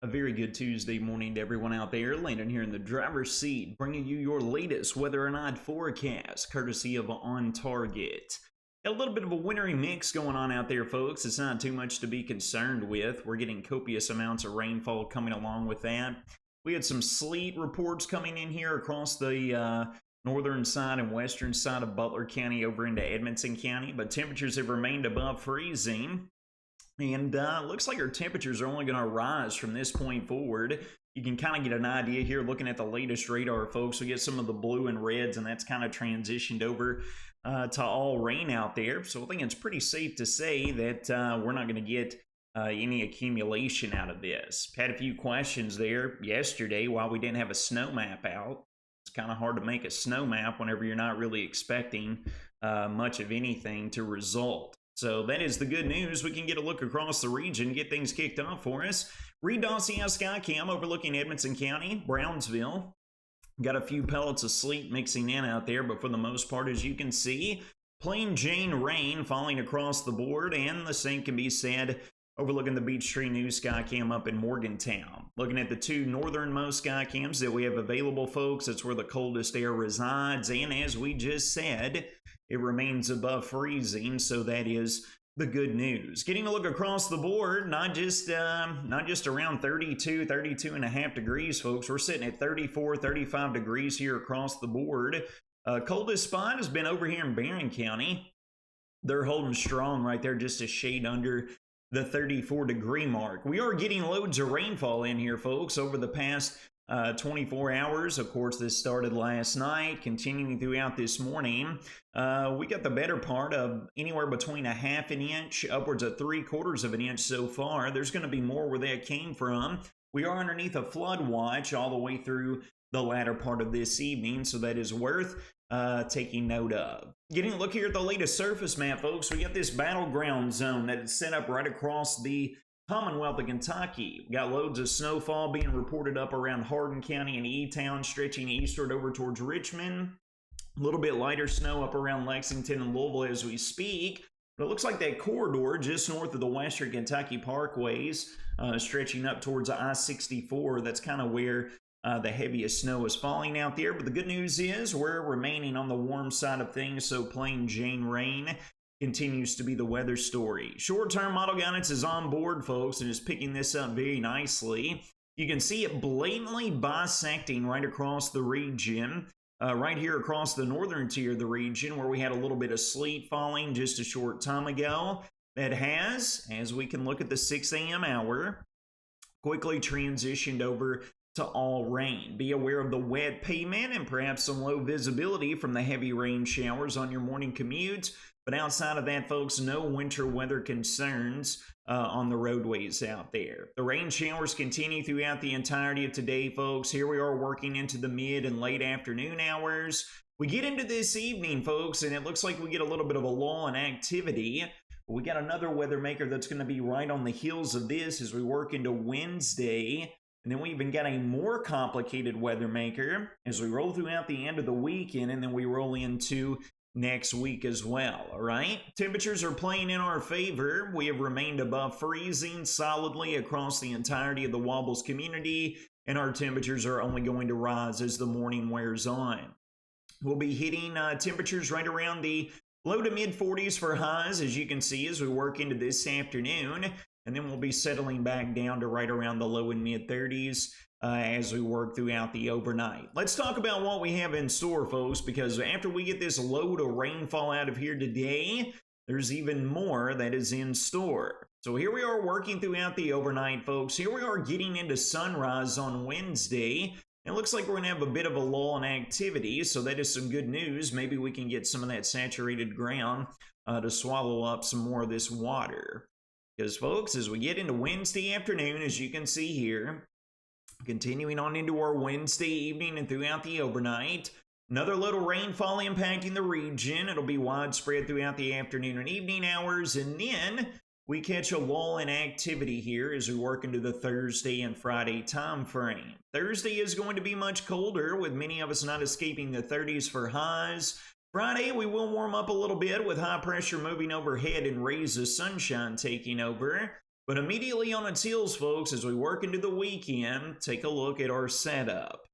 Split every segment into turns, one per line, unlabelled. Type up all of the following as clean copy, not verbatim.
A very good Tuesday morning to everyone out there. Landon here in the driver's seat, bringing you your latest weather and odd forecast, courtesy of On Target. Got a little bit of a wintry mix going on out there, folks. It's not too much to be concerned with. We're getting copious amounts of rainfall coming along with that. We had some sleet reports coming in here across the northern side and western side of Butler County over into Edmonson County, but temperatures have remained above freezing. And looks like our temperatures are only going to rise from this point forward. You can kind of get an idea here looking at the latest radar, folks. We get some of the blue and reds, and that's kind of transitioned over to all rain out there. So I think it's pretty safe to say that we're not going to get any accumulation out of this. Had a few questions there yesterday while we didn't have a snow map out. It's kind of hard to make a snow map whenever you're not really expecting much of anything to result. So that is the good news. We can get a look across the region, get things kicked off for us. Reed Dossier Sky Cam overlooking Edmonson County, Brownsville. Got a few pellets of sleet mixing in out there, but for the most part, as you can see, plain Jane rain falling across the board, and the same can be said overlooking the Beech Tree News Sky Cam up in Morgantown. Looking at the two northernmost sky cams that we have available, folks, that's where the coldest air resides, and as we just said, it remains above freezing, so that is the good news. Getting a look across the board, not just around 32 and a half degrees, folks. We're sitting at 34, 35 degrees here across the board. Coldest spot has been over here in Barron County. They're holding strong right there, just a shade under the 34-degree mark. We are getting loads of rainfall in here, folks, over the past 24 hours. Of course, this started last night, continuing throughout this morning. We got the better part of anywhere between a half an inch, upwards of 3/4 of an inch so far. There's going to be more where that came from. We are underneath a flood watch all the way through the latter part of this evening, so that is worth taking note of. Getting a look here at the latest surface map, folks. We got this battleground zone that is set up right across the Commonwealth of Kentucky. We got loads of snowfall being reported up around Hardin County and E-Town, stretching eastward over towards Richmond. A little bit lighter snow up around Lexington and Louisville as we speak. But it looks like that corridor just north of the Western Kentucky Parkways, stretching up towards I-64. That's kind of where the heaviest snow is falling out there. But the good news is we're remaining on the warm side of things, so plain Jane rain continues to be the weather story. Short-term model guidance is on board, folks, and is picking this up very nicely. You can see it blatantly bisecting right across the region, right here across the northern tier of the region, where we had a little bit of sleet falling just a short time ago. That has, as we can look at the 6 a.m. hour, quickly transitioned over to all rain. Be aware of the wet pavement and perhaps some low visibility from the heavy rain showers on your morning commute. But outside of that, folks, no winter weather concerns on the roadways out there. The rain showers continue throughout the entirety of today, folks. Here we are working into the mid and late afternoon hours. We get into this evening, folks, and it looks like we get a little bit of a lull in activity. We got another weather maker that's going to be right on the heels of this as we work into Wednesday. And then we even got a more complicated weather maker as we roll throughout the end of the weekend, and then we roll into next week as well. All right, temperatures are playing in our favor. We have remained above freezing solidly across the entirety of the Wobbles community, and our temperatures are only going to rise as the morning wears on. We'll be hitting temperatures right around the low to mid 40s for highs, as you can see, as we work into this afternoon. And then we'll be settling back down to right around the low and mid 30s as we work throughout the overnight. Let's talk about what we have in store, folks, because after we get this load of rainfall out of here today, there's even more that is in store. So here we are working throughout the overnight, folks. Here we are getting into sunrise on Wednesday. It looks like we're going to have a bit of a lull in activity, so that is some good news. Maybe we can get some of that saturated ground to swallow up some more of this water. Because, folks, as we get into Wednesday afternoon, as you can see here, continuing on into our Wednesday evening and throughout the overnight, another little rainfall impacting the region. It'll be widespread throughout the afternoon and evening hours, and then we catch a lull in activity here as we work into the Thursday and Friday time frame. Thursday is going to be much colder, with many of us not escaping the 30s for highs. Friday, we will warm up a little bit with high pressure moving overhead and rays of sunshine taking over. But immediately on its heels, folks, as we work into the weekend, take a look at our setup.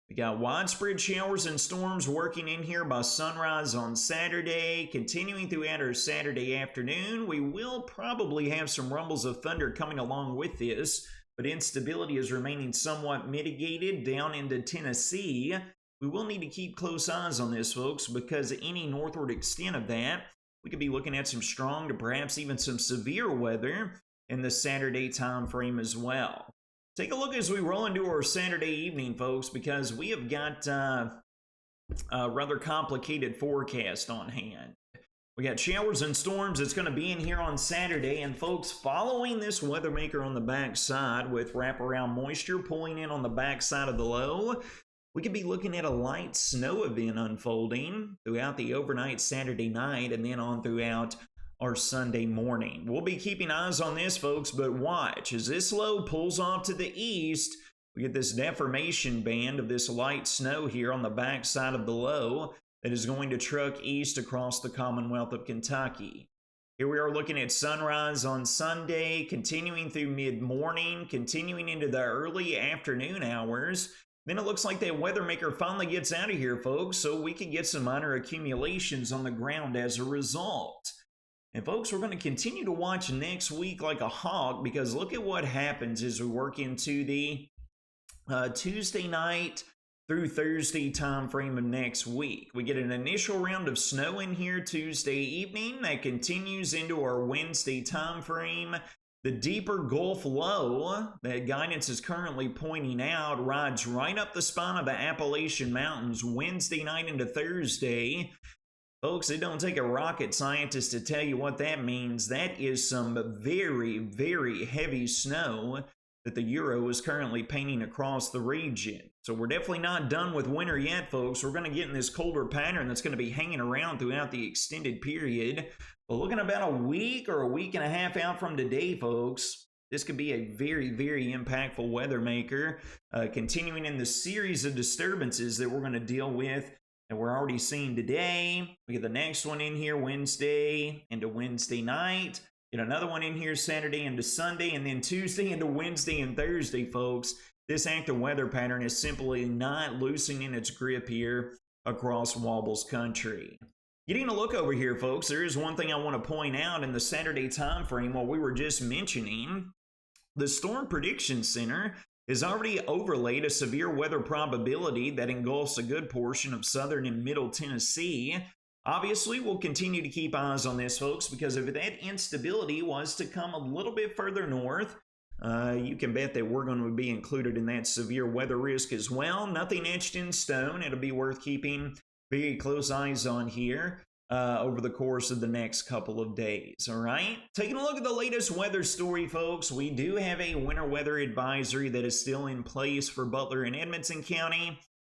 We got widespread showers and storms working in here by sunrise on Saturday, continuing throughout our Saturday afternoon. We will probably have some rumbles of thunder coming along with this, but instability is remaining somewhat mitigated down into Tennessee. We will need to keep close eyes on this, folks, because any northward extent of that, we could be looking at some strong to perhaps even some severe weather in the Saturday time frame as well. Take a look as we roll into our Saturday evening, folks, because we have got a rather complicated forecast on hand. We got showers and storms that's going to be in here on Saturday, and folks, following this weather maker on the backside with wraparound moisture pulling in on the backside of the low, we could be looking at a light snow event unfolding throughout the overnight Saturday night and then on throughout our Sunday morning. We'll be keeping eyes on this, folks, but watch. As this low pulls off to the east, we get this deformation band of this light snow here on the backside of the low that is going to truck east across the Commonwealth of Kentucky. Here we are looking at sunrise on Sunday, continuing through mid-morning, continuing into the early afternoon hours. Then it looks like that weather maker finally gets out of here, folks, so we can get some minor accumulations on the ground as a result. And folks, we're going to continue to watch next week like a hawk, because look at what happens as we work into the Tuesday night through Thursday time frame of next week. We get an initial round of snow in here Tuesday evening that continues into our Wednesday time frame. The deeper Gulf low that guidance is currently pointing out rides right up the spine of the Appalachian Mountains Wednesday night into Thursday. Folks, it don't take a rocket scientist to tell you what that means. That is some very, very heavy snow that the Euro is currently painting across the region. So we're definitely not done with winter yet, folks. We're going to get in this colder pattern that's going to be hanging around throughout the extended period. But looking about a week or a week and a half out from today, folks, this could be a very, very impactful weather maker, continuing in the series of disturbances that we're going to deal with. And we're already seeing today. We get the next one in here Wednesday into Wednesday night. Get another one in here Saturday into Sunday, and then Tuesday into Wednesday and Thursday, folks. This active weather pattern is simply not loosening its grip here across Wobbles country. Getting a look over here, folks, there is one thing I want to point out in the Saturday time frame while we were just mentioning. The Storm Prediction Center has already overlaid a severe weather probability that engulfs a good portion of southern and middle Tennessee. Obviously, we'll continue to keep eyes on this, folks, because if that instability was to come a little bit further north, you can bet that we're going to be included in that severe weather risk as well. Nothing etched in stone. It'll be worth keeping very close eyes on here over the course of the next couple of days, all right? Taking a look at the latest weather story, folks, we do have a winter weather advisory that is still in place for Butler and Edmonson County.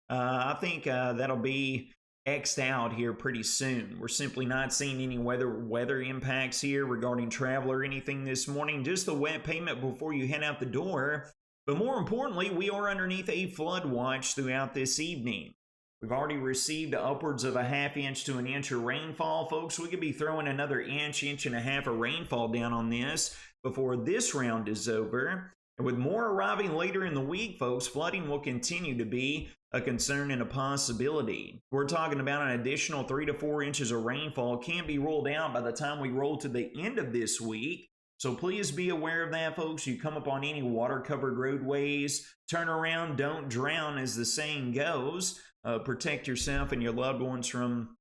I think that'll be X'd out here pretty soon. We're simply not seeing any weather impacts here regarding travel or anything this morning, just the wet pavement before you head out the door. But more importantly, we are underneath a flood watch throughout this evening. We've already received upwards of a ½ inch to an inch of rainfall, folks. We could be throwing another inch and a half of rainfall down on this before this round is over. And with more arriving later in the week, folks, flooding will continue to be a concern and a possibility. We're talking about an additional 3 to 4 inches of rainfall can be rolled out by the time we roll to the end of this week. So please be aware of that, folks. You come up on any water-covered roadways, turn around, don't drown, as the saying goes. Protect yourself and your loved ones from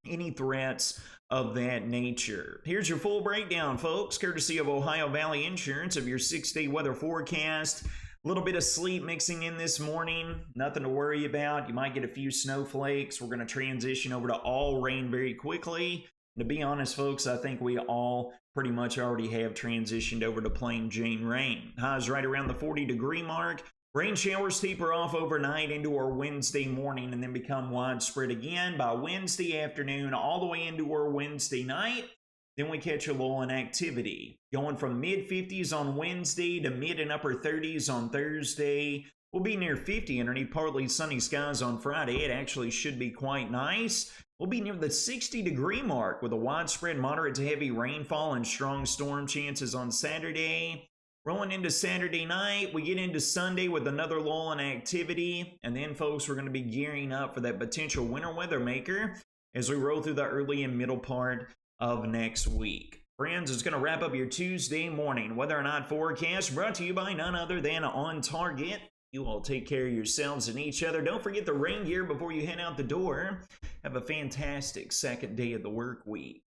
any threats of that nature. Here's your full breakdown, folks, courtesy of Ohio Valley Insurance of your 6-day weather forecast. A little bit of sleet mixing in this morning. Nothing to worry about. You might get a few snowflakes. We're going to transition over to all rain very quickly. To be honest, folks, I think we all pretty much already have transitioned over to plain Jane rain. Highs right around the 40-degree mark. Rain showers taper off overnight into our Wednesday morning and then become widespread again by Wednesday afternoon all the way into our Wednesday night. Then we catch a lull in activity, going from mid-50s on Wednesday to mid and upper 30s on Thursday. We'll be near 50 underneath partly sunny skies on Friday. It actually should be quite nice. We'll be near the 60-degree mark with a widespread moderate to heavy rainfall and strong storm chances on Saturday. Rolling into Saturday night, we get into Sunday with another lull in activity. And then, folks, we're going to be gearing up for that potential winter weather maker as we roll through the early and middle part of next week. Friends, it's going to wrap up your Tuesday morning weather and odd forecast brought to you by none other than On Target. You all take care of yourselves and each other. Don't forget the rain gear before you head out the door. Have a fantastic second day of the work week.